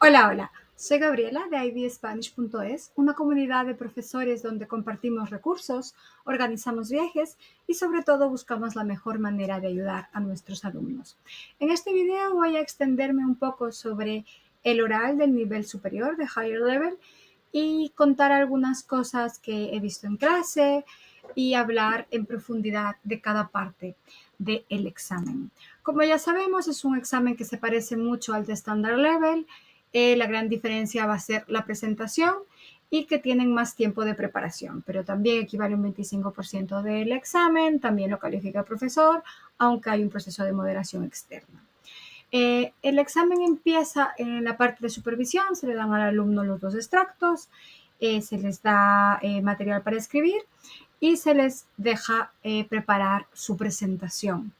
Hola, hola. Soy Gabriela de ibspanish.es, una comunidad de profesores donde compartimos recursos, organizamos viajes y sobre todo buscamos la mejor manera de ayudar a nuestros alumnos. En este video voy a extenderme un poco sobre el oral del nivel superior de Higher Level y contar algunas cosas que he visto en clase y hablar en profundidad de cada parte del examen. Como ya sabemos, es un examen que se parece mucho al de Standard Level. La gran diferencia va a ser la presentación y que tienen más tiempo de preparación, pero también equivale a un 25% del examen, también lo califica el profesor, aunque hay un proceso de moderación externa. El examen empieza en la parte de supervisión, se le dan al alumno los dos extractos, se les da material para escribir y se les deja preparar su presentación.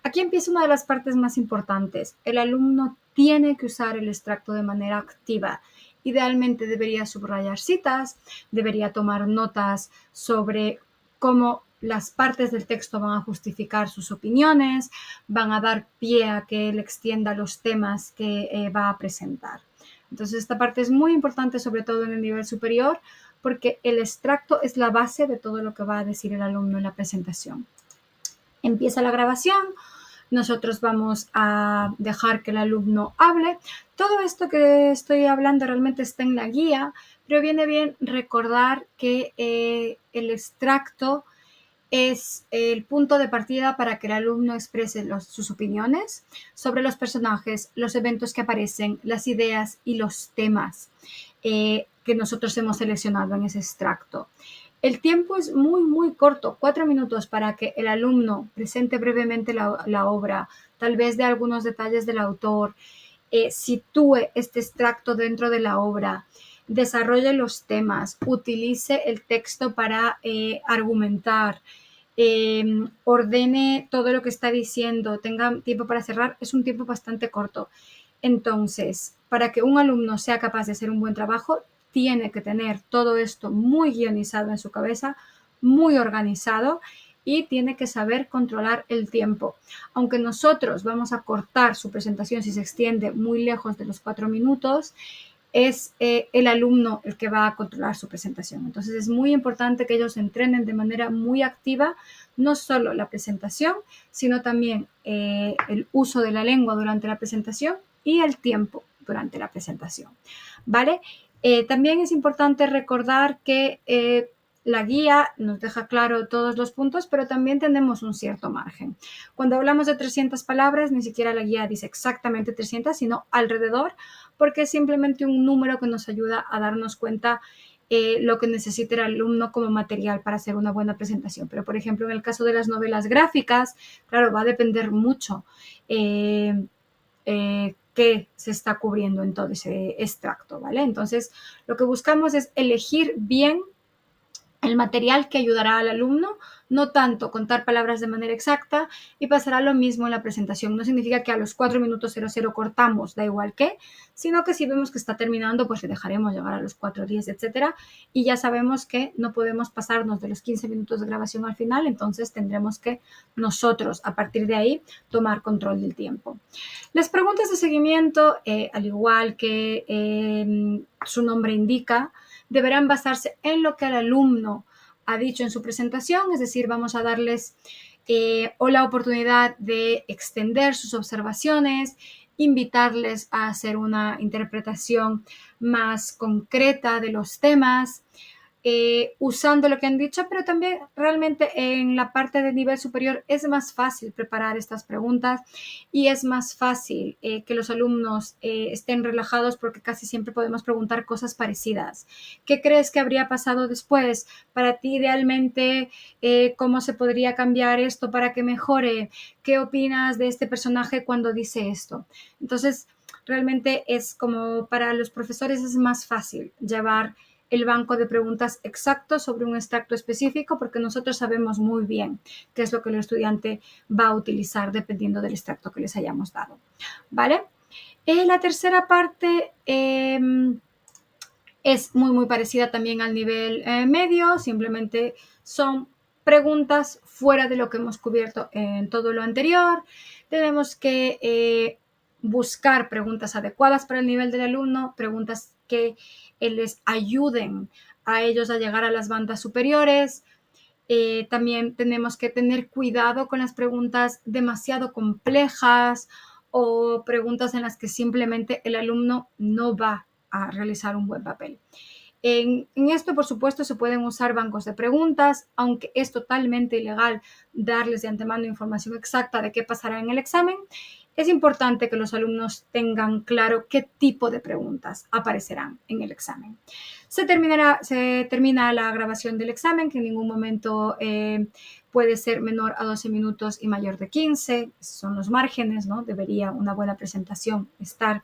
Aquí empieza una de las partes más importantes. El alumno tiene que usar el extracto de manera activa. Idealmente debería subrayar citas, debería tomar notas sobre cómo las partes del texto van a justificar sus opiniones, van a dar pie a que él extienda los temas que va a presentar. Entonces, esta parte es muy importante, sobre todo en el nivel superior, porque el extracto es la base de todo lo que va a decir el alumno en la presentación. Empieza la grabación, nosotros vamos a dejar que el alumno hable. Todo esto que estoy hablando realmente está en la guía, pero viene bien recordar que el extracto es el punto de partida para que el alumno exprese sus opiniones sobre los personajes, los eventos que aparecen, las ideas y los temas que nosotros hemos seleccionado en ese extracto. El tiempo es muy corto, 4 minutos para que el alumno presente brevemente la obra, tal vez de algunos detalles del autor, sitúe este extracto dentro de la obra, desarrolle los temas, utilice el texto para argumentar, ordene todo lo que está diciendo, tenga tiempo para cerrar, es un tiempo bastante corto. Entonces, para que un alumno sea capaz de hacer un buen trabajo, tiene que tener todo esto muy guionizado en su cabeza, muy organizado y tiene que saber controlar el tiempo. Aunque nosotros vamos a cortar su presentación si se extiende muy lejos de los 4 minutos, es el alumno el que va a controlar su presentación. Entonces es muy importante que ellos entrenen de manera muy activa no solo la presentación, sino también el uso de la lengua durante la presentación y el tiempo durante la presentación. ¿Vale? También es importante recordar que la guía nos deja claro todos los puntos, pero también tenemos un cierto margen. Cuando hablamos de 300 palabras, ni siquiera la guía dice exactamente 300, sino alrededor, porque es simplemente un número que nos ayuda a darnos cuenta lo que necesita el alumno como material para hacer una buena presentación. Pero, por ejemplo, en el caso de las novelas gráficas, claro, va a depender mucho qué se está cubriendo en todo ese extracto, ¿vale? Entonces, lo que buscamos es elegir bien el material que ayudará al alumno, no tanto contar palabras de manera exacta, y pasará lo mismo en la presentación. No significa que a los 4 minutos 00 cortamos, da igual qué, sino que si vemos que está terminando, pues le dejaremos llegar a los 4:10, etcétera, y ya sabemos que no podemos pasarnos de los 15 minutos de grabación al final, entonces tendremos que nosotros, a partir de ahí, tomar control del tiempo. Las preguntas de seguimiento, al igual que su nombre indica, deberán basarse en lo que el alumno ha dicho en su presentación, es decir, vamos a darles o la oportunidad de extender sus observaciones, invitarles a hacer una interpretación más concreta de los temas, usando lo que han dicho, pero también realmente en la parte de nivel superior es más fácil preparar estas preguntas y es más fácil que los alumnos estén relajados porque casi siempre podemos preguntar cosas parecidas. ¿Qué crees que habría pasado después? Para ti, idealmente, ¿cómo se podría cambiar esto para que mejore? ¿Qué opinas de este personaje cuando dice esto? Entonces, realmente es como para los profesores es más fácil llevar el banco de preguntas exacto sobre un extracto específico porque nosotros sabemos muy bien qué es lo que el estudiante va a utilizar dependiendo del extracto que les hayamos dado. ¿Vale? La tercera parte es muy parecida también al nivel medio, simplemente son preguntas fuera de lo que hemos cubierto en todo lo anterior. Tenemos que buscar preguntas adecuadas para el nivel del alumno, preguntas que les ayuden a ellos a llegar a las bandas superiores. También tenemos que tener cuidado con las preguntas demasiado complejas o preguntas en las que simplemente el alumno no va a realizar un buen papel. En esto, por supuesto, se pueden usar bancos de preguntas, aunque es totalmente ilegal darles de antemano información exacta de qué pasará en el examen. Es importante que los alumnos tengan claro qué tipo de preguntas aparecerán en el examen. Se termina la grabación del examen, que en ningún momento puede ser menor a 12 minutos y mayor de 15. Son los márgenes, ¿no? Debería una buena presentación estar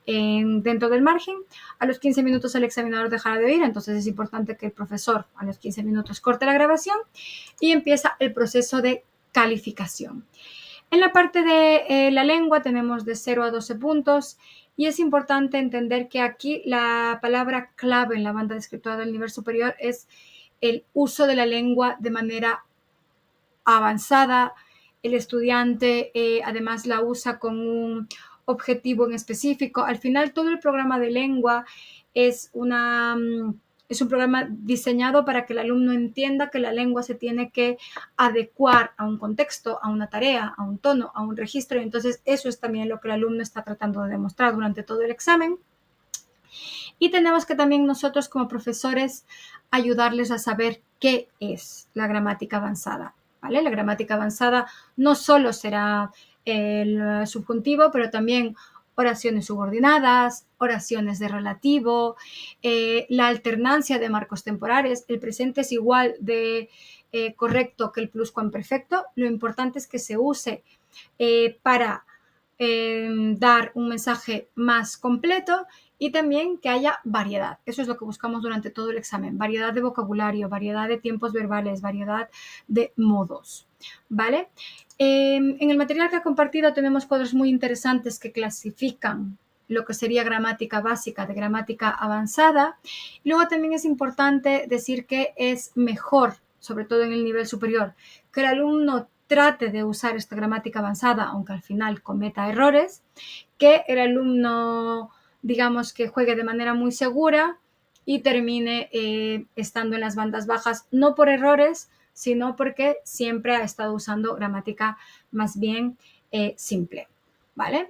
dentro del margen. A los 15 minutos el examinador dejará de oír, entonces es importante que el profesor a los 15 minutos corte la grabación y empieza el proceso de calificación. En la parte de la lengua tenemos de 0 a 12 puntos y es importante entender que aquí la palabra clave en la banda descriptora del nivel superior es el uso de la lengua de manera avanzada. El estudiante además la usa con un objetivo en específico. Al final, todo el programa de lengua es un programa diseñado para que el alumno entienda que la lengua se tiene que adecuar a un contexto, a una tarea, a un tono, a un registro. Y entonces eso es también lo que el alumno está tratando de demostrar durante todo el examen. Y tenemos que también nosotros como profesores ayudarles a saber qué es la gramática avanzada. ¿Vale? La gramática avanzada no solo será el subjuntivo, pero también oraciones subordinadas, oraciones de relativo, la alternancia de marcos temporales. El presente es igual de correcto que el pluscuamperfecto. Lo importante es que se use para dar un mensaje más completo y también que haya variedad. Eso es lo que buscamos durante todo el examen. Variedad de vocabulario, variedad de tiempos verbales, variedad de modos. ¿Vale? En el material que he compartido tenemos cuadros muy interesantes que clasifican lo que sería gramática básica de gramática avanzada. Luego también es importante decir que es mejor, sobre todo en el nivel superior, que el alumno trate de usar esta gramática avanzada, aunque al final cometa errores, que el alumno, digamos, que juegue de manera muy segura y termine estando en las bandas bajas, no por errores, sino porque siempre ha estado usando gramática más bien simple, ¿vale?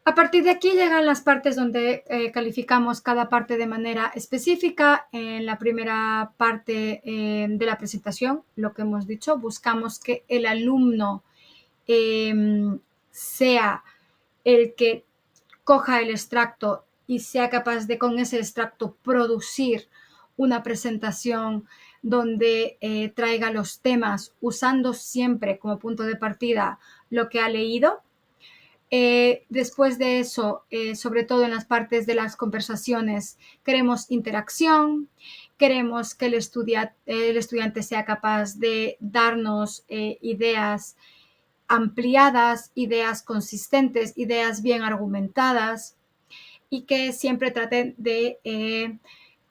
A partir de aquí llegan las partes donde calificamos cada parte de manera específica. En la primera parte de la presentación, lo que hemos dicho, buscamos que el alumno sea el que coja el extracto y sea capaz de con ese extracto producir una presentación donde traiga los temas usando siempre como punto de partida lo que ha leído. Después de eso, sobre todo en las partes de las conversaciones, queremos interacción, queremos que el estudiante sea capaz de darnos ideas ampliadas, ideas consistentes, ideas bien argumentadas y que siempre traten de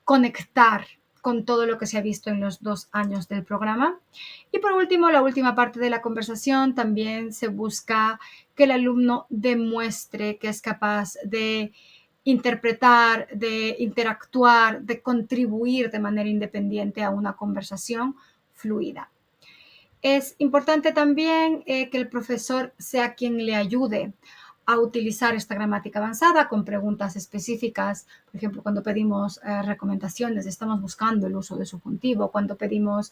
conectar con todo lo que se ha visto en los 2 años del programa. Y por último, la última parte de la conversación, también se busca que el alumno demuestre que es capaz de interpretar, de interactuar, de contribuir de manera independiente a una conversación fluida. Es importante también que el profesor sea quien le ayude a utilizar esta gramática avanzada con preguntas específicas. Por ejemplo, cuando pedimos recomendaciones, estamos buscando el uso de subjuntivo. Cuando pedimos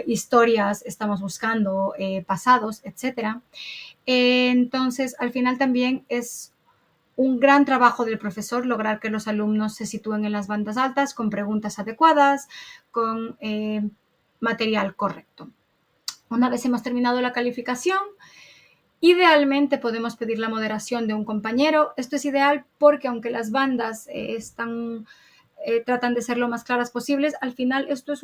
historias, estamos buscando pasados, etc. Entonces, al final también es un gran trabajo del profesor lograr que los alumnos se sitúen en las bandas altas con preguntas adecuadas, con material correcto. Una vez hemos terminado la calificación, idealmente podemos pedir la moderación de un compañero. Esto es ideal porque aunque las bandas tratan de ser lo más claras posibles, al final esto es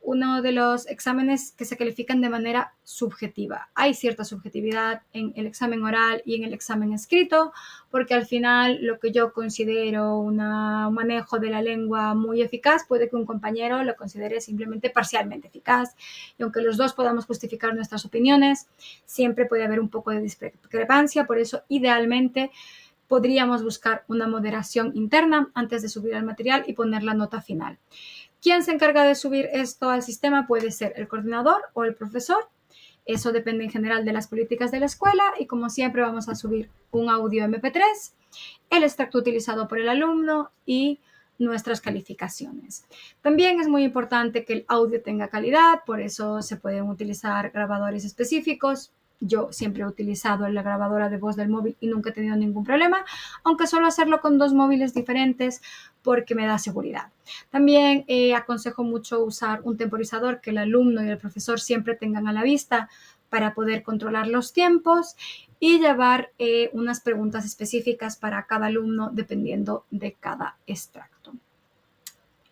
uno de los exámenes que se califican de manera subjetiva. Hay cierta subjetividad en el examen oral y en el examen escrito, porque al final lo que yo considero un manejo de la lengua muy eficaz, puede que un compañero lo considere simplemente parcialmente eficaz. Y aunque los dos podamos justificar nuestras opiniones, siempre puede haber un poco de discrepancia. Por eso, idealmente, podríamos buscar una moderación interna antes de subir el material y poner la nota final. ¿Quién se encarga de subir esto al sistema? Puede ser el coordinador o el profesor. Eso depende en general de las políticas de la escuela y como siempre vamos a subir un audio MP3, el extracto utilizado por el alumno y nuestras calificaciones. También es muy importante que el audio tenga calidad, por eso se pueden utilizar grabadores específicos. Yo siempre he utilizado la grabadora de voz del móvil y nunca he tenido ningún problema, aunque suelo hacerlo con 2 móviles diferentes porque me da seguridad. También aconsejo mucho usar un temporizador que el alumno y el profesor siempre tengan a la vista para poder controlar los tiempos y llevar unas preguntas específicas para cada alumno dependiendo de cada extracto.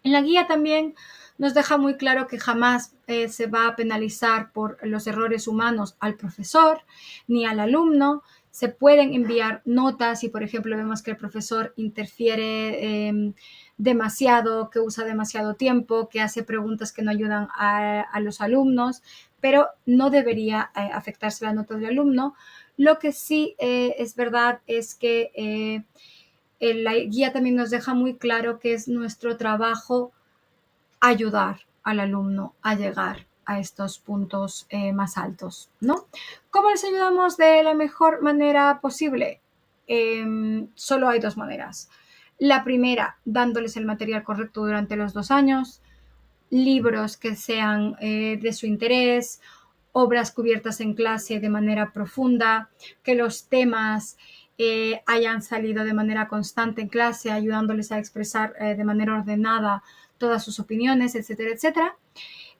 En la guía también nos deja muy claro que jamás se va a penalizar por los errores humanos al profesor ni al alumno. Se pueden enviar notas si, por ejemplo, vemos que el profesor interfiere demasiado, que usa demasiado tiempo, que hace preguntas que no ayudan a los alumnos, pero no debería afectarse la nota del alumno. Lo que sí es verdad es que la guía también nos deja muy claro que es nuestro trabajo ayudar al alumno a llegar a estos puntos más altos, ¿no? ¿Cómo les ayudamos de la mejor manera posible? Solo hay 2 maneras. La primera, dándoles el material correcto durante los 2 años, libros que sean de su interés, obras cubiertas en clase de manera profunda, que los temas hayan salido de manera constante en clase, ayudándoles a expresar de manera ordenada todas sus opiniones, etcétera, etcétera.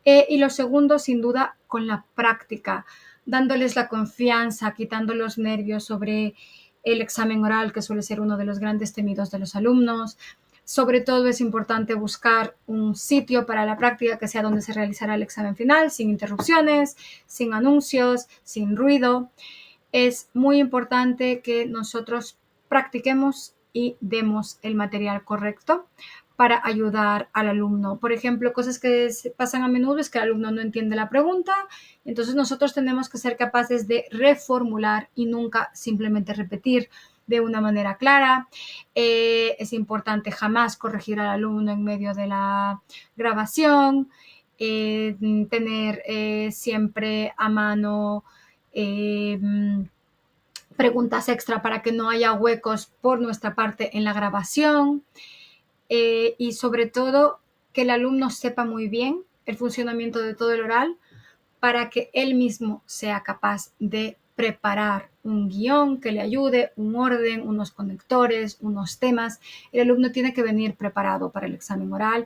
Y lo segundo, sin duda, con la práctica, dándoles la confianza, quitando los nervios sobre el examen oral, que suele ser uno de los grandes temidos de los alumnos. Sobre todo es importante buscar un sitio para la práctica que sea donde se realizará el examen final, sin interrupciones, sin anuncios, sin ruido. Es muy importante que nosotros practiquemos y demos el material correcto para ayudar al alumno. Por ejemplo, cosas que pasan a menudo es que el alumno no entiende la pregunta, entonces nosotros tenemos que ser capaces de reformular y nunca simplemente repetir de una manera clara. Es importante jamás corregir al alumno en medio de la grabación, tener siempre a mano preguntas extra para que no haya huecos por nuestra parte en la grabación y sobre todo que el alumno sepa muy bien el funcionamiento de todo el oral para que él mismo sea capaz de preparar un guión que le ayude, un orden, unos conectores, unos temas. El alumno tiene que venir preparado para el examen oral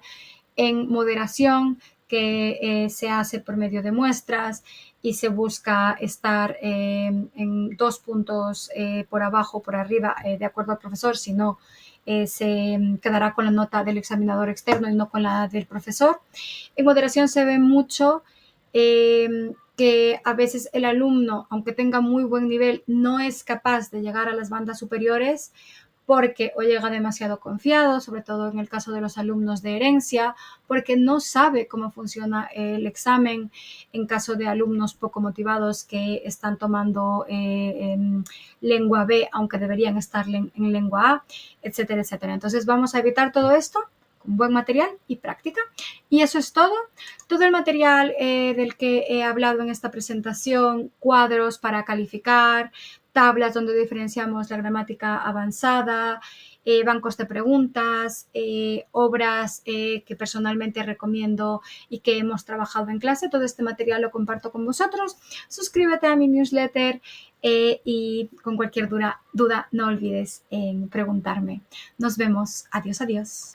en moderación que se hace por medio de muestras y se busca estar en 2 puntos por abajo, por arriba, de acuerdo al profesor, si no se quedará con la nota del examinador externo y no con la del profesor. En moderación se ve mucho que a veces el alumno, aunque tenga muy buen nivel, no es capaz de llegar a las bandas superiores porque o llega demasiado confiado, sobre todo en el caso de los alumnos de herencia, porque no sabe cómo funciona el examen en caso de alumnos poco motivados que están tomando en lengua B, aunque deberían estar en lengua A, etcétera, etcétera. Entonces vamos a evitar todo esto con buen material y práctica. Y eso es todo. Todo el material del que he hablado en esta presentación, cuadros para calificar, tablas donde diferenciamos la gramática avanzada, bancos de preguntas, obras que personalmente recomiendo y que hemos trabajado en clase. Todo este material lo comparto con vosotros. Suscríbete a mi newsletter y con cualquier duda no olvides en preguntarme. Nos vemos. Adiós, adiós.